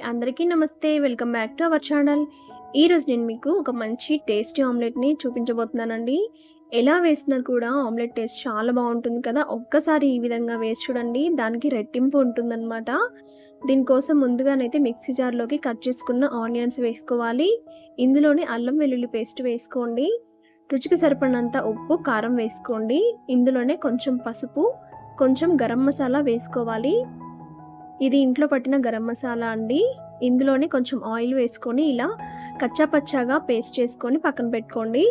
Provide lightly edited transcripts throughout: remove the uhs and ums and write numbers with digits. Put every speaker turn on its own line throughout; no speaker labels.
అందరికీ నమస్తే. Welcome back to our channel. ఈరోజు నేను మీకు ఒక మంచి టేస్టీ ఆమ్లెట్‌ని చూపించబోతున్నానండి. ఎలా వేసినా కూడా ఆమ్లెట్ టేస్ట్ చాలా బావుంటుంది కదా! ఒక్కసారి ఈ విధంగా వేసి చూడండి. దానికి రెట్టింపు ఉంటుందనమాట. దీనికోసం ముందుగానైతే మిక్సీ జార్‌లోకి కట్ చేసుకున్న ఆనియన్స్ వేసుకోవాలి. ఇందులోనే అల్లం వెల్లుల్లి పేస్ట్ వేసుకోండి. రుచికి సరిపడినంత ఉప్పు, కారం వేసుకోండి. ఇందులోనే కొంచెం పసుపు, కొంచెం గరం మసాలా వేసుకోవాలి. ఇది ఇంట్లో పట్టిన గరం మసాలా అండి. ఇందులోనే కొంచెం ఆయిల్ వేసుకొని ఇలా కచ్చా పచ్చాగా పేస్ట్ చేసుకొని పక్కన పెట్టుకోండి.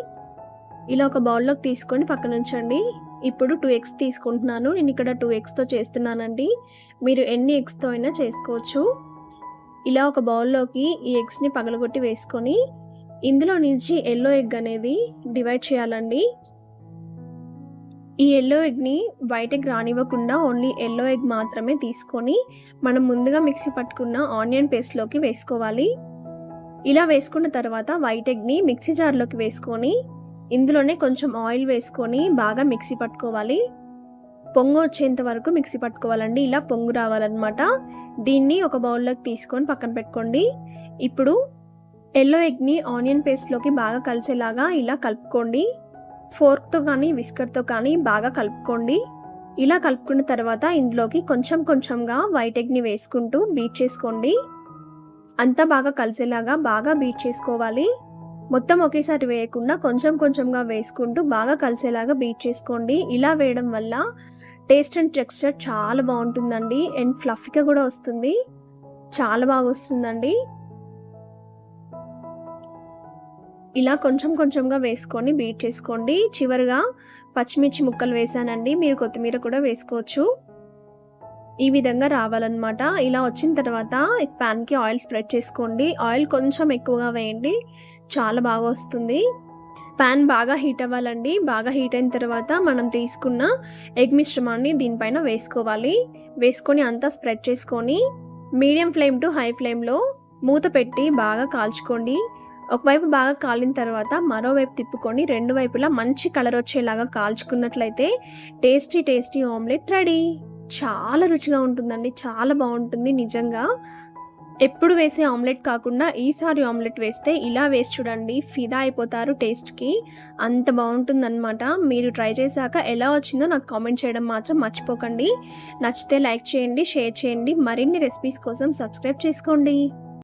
ఇలా ఒక బౌల్‌లోకి తీసుకొని పక్కన ఉంచండి. ఇప్పుడు 2 ఎగ్స్ తీసుకుంటున్నాను. నేను ఇక్కడ 2 ఎగ్స్‌తో చేస్తున్నానండి. మీరు ఎన్ని ఎగ్స్‌తో అయినా చేసుకోవచ్చు. ఇలా ఒక బౌల్‌లోకి ఈ ఎగ్స్‌ని పగలగొట్టి వేసుకొని ఇందులో నుంచి యెల్లో ఎగ్ అనేది డివైడ్ చేయాలండి. ఈ యెల్లో ఎగ్‌ని వైట్ ఎగ్ రానివ్వకుండా ఓన్లీ యెల్లో ఎగ్ మాత్రమే తీసుకొని మనం ముందుగా మిక్సీ పట్టుకున్న ఆనియన్ పేస్ట్‌లోకి వేసుకోవాలి. ఇలా వేసుకున్న తర్వాత వైట్ ఎగ్‌ని మిక్సీ జార్‌లోకి వేసుకొని ఇందులోనే కొంచెం ఆయిల్ వేసుకొని బాగా మిక్సీ పట్టుకోవాలి. పొంగు వచ్చేంత వరకు మిక్సీ పట్టుకోవాలండి. ఇలా పొంగు రావాలన్నమాట. దీన్ని ఒక బౌల్‌లోకి తీసుకొని పక్కన పెట్టుకోండి. ఇప్పుడు యెల్లో ఎగ్‌ని ఆనియన్ పేస్ట్‌లోకి బాగా కలిసేలాగా ఇలా కలుపుకోండి. ఫోర్క్‌తో కానీ విస్కర్‌తో కానీ బాగా కలుపుకోండి. ఇలా కలుపుకున్న తర్వాత ఇందులోకి కొంచెం కొంచెంగా వైట్ ఎగ్‌ని వేసుకుంటూ బీట్ చేసుకోండి. అంతా బాగా కలిసేలాగా బాగా బీట్ చేసుకోవాలి. మొత్తం ఒకేసారి వేయకుండా కొంచెం కొంచెంగా వేసుకుంటూ బాగా కలిసేలాగా బీట్ చేసుకోండి. ఇలా వేయడం వల్ల టేస్ట్ అండ్ టెక్స్చర్ చాలా బాగుంటుందండి. అండ్ ఫ్లఫీగా కూడా వస్తుంది. చాలా బాగా వస్తుందండి. ఇలా కొంచెం కొంచెంగా వేసుకొని బీట్ చేసుకోండి. చివరగా పచ్చిమిర్చి ముక్కలు వేసానండి. మీరు కొత్తిమీర కూడా వేసుకోవచ్చు. ఈ విధంగా రావాలన్నమాట. ఇలా వచ్చిన తర్వాత ప్యాన్‌కి ఆయిల్ స్ప్రెడ్ చేసుకోండి. ఆయిల్ కొంచెం ఎక్కువగా వేయండి. చాలా బాగా వస్తుంది. ప్యాన్ బాగా హీట్ అవ్వాలండి. బాగా హీట్ అయిన తర్వాత మనం తీసుకున్న ఎగ్ మిశ్రమాన్ని దీనిపైన వేసుకోవాలి. వేసుకొని అంతా స్ప్రెడ్ చేసుకొని మీడియం ఫ్లేమ్ టు హై ఫ్లేమ్‌లో మూత పెట్టి బాగా కాల్చుకోండి. ఒకవైపు బాగా కాలిన తర్వాత మరోవైపు తిప్పుకొని రెండు వైపులా మంచి కలర్ వచ్చేలాగా కాల్చుకున్నట్లయితే టేస్టీ ఆమ్లెట్ రెడీ. చాలా రుచిగా ఉంటుందండి. చాలా బాగుంటుంది నిజంగా. ఎప్పుడు వేసే ఆమ్లెట్ కాకుండా ఈసారి ఆమ్లెట్ వేస్తే ఇలా వేసి చూడండి. ఫిదా అయిపోతారు టేస్ట్‌కి. అంత బాగుంటుందన్నమాట. మీరు ట్రై చేశాక ఎలా వచ్చిందో నాకు కామెంట్ చేయడం మాత్రం మర్చిపోకండి. నచ్చితే లైక్ చేయండి, షేర్ చేయండి. మరిన్ని రెసిపీస్ కోసం సబ్స్క్రైబ్ చేసుకోండి.